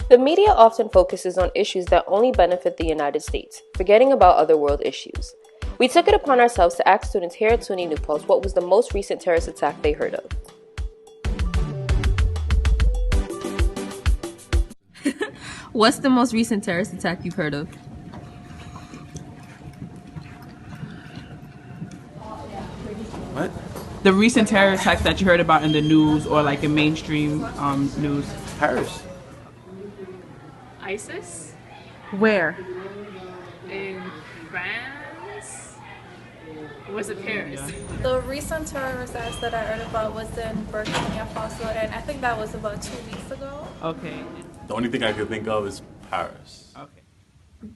The media often focuses on issues that only benefit the United States, forgetting about other world issues. We took it upon ourselves to ask students here at SUNY New Paltz what was the most recent terrorist attack they heard of. What's the most recent terrorist attack you've heard of? What? The recent terror attacks that you heard about in the news or like in mainstream news. Paris. ISIS? Where? In France? Or was it Paris? The recent terrorist attacks that I heard about was in Burkina Faso, and I think that was about 2 weeks ago. Okay. The only thing I could think of is Paris. Okay.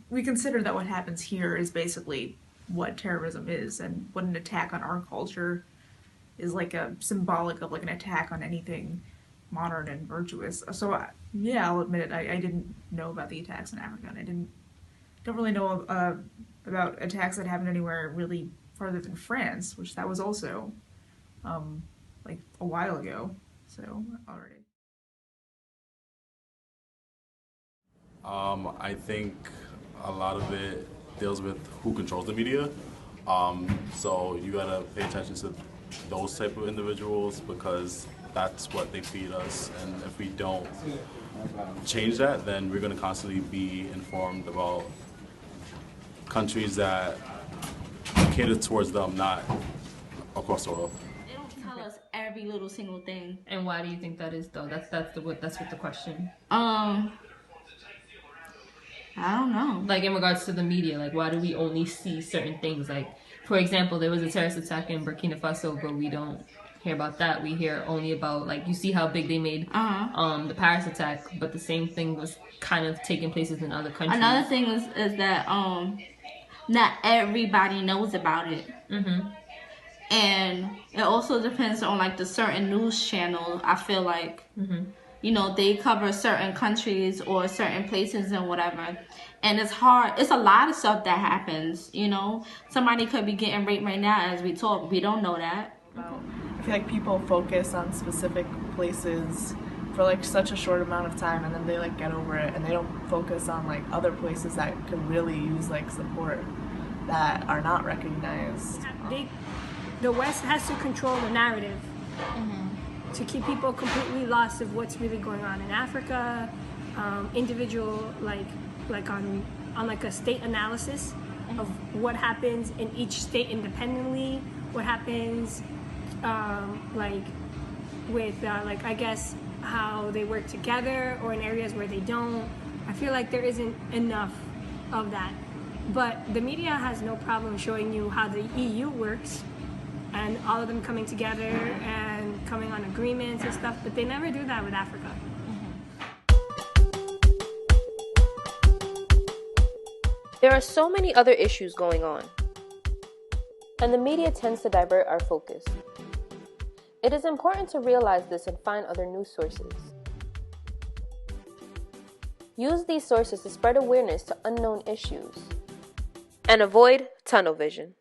We consider that what happens here is basically what terrorism is, and what an attack on our culture is like a symbolic of like an attack on anything modern and virtuous. So yeah, I'll admit it. I didn't know about the attacks in Africa, and I don't really know about attacks that happened anywhere really farther than France, which that was also like a while ago. So already. I think a lot of it deals with who controls the media. So you gotta pay attention to those type of individuals because that's what they feed us. And if we don't change that, then we're gonna constantly be informed about countries that cater towards them, not across the world. They don't tell us every little single thing. And why do you think that is, though? That's what the question. I don't know. Like in regards to the media, like why do we only see certain things? Like, for example, there was a terrorist attack in Burkina Faso, but we don't hear about that. We hear only about, like, you see how big they made the Paris attack, but the same thing was kind of taking places in other countries. Another thing is that not everybody knows about it. Mm-hmm. And it also depends on like the certain news channel. I feel like you know, they cover certain countries or certain places and whatever. And it's hard. It's a lot of stuff that happens, you know. Somebody could be getting raped right now as we talk. We don't know that. I feel like people focus on specific places for like such a short amount of time, and then they like get over it, and they don't focus on like other places that could really use like support that are not recognized. The West has to control the narrative. To keep people completely lost of what's really going on in Africa, individual like on like a state analysis of what happens in each state independently, what happens like with like I guess how they work together or in areas where they don't. I feel like there isn't enough of that, but the media has no problem showing you how the EU works and all of them coming together and coming on agreements and stuff, but they never do that with Africa. There are so many other issues going on, and the media tends to divert our focus. It is important to realize this and find other news sources. Use these sources to spread awareness to unknown issues and avoid tunnel vision.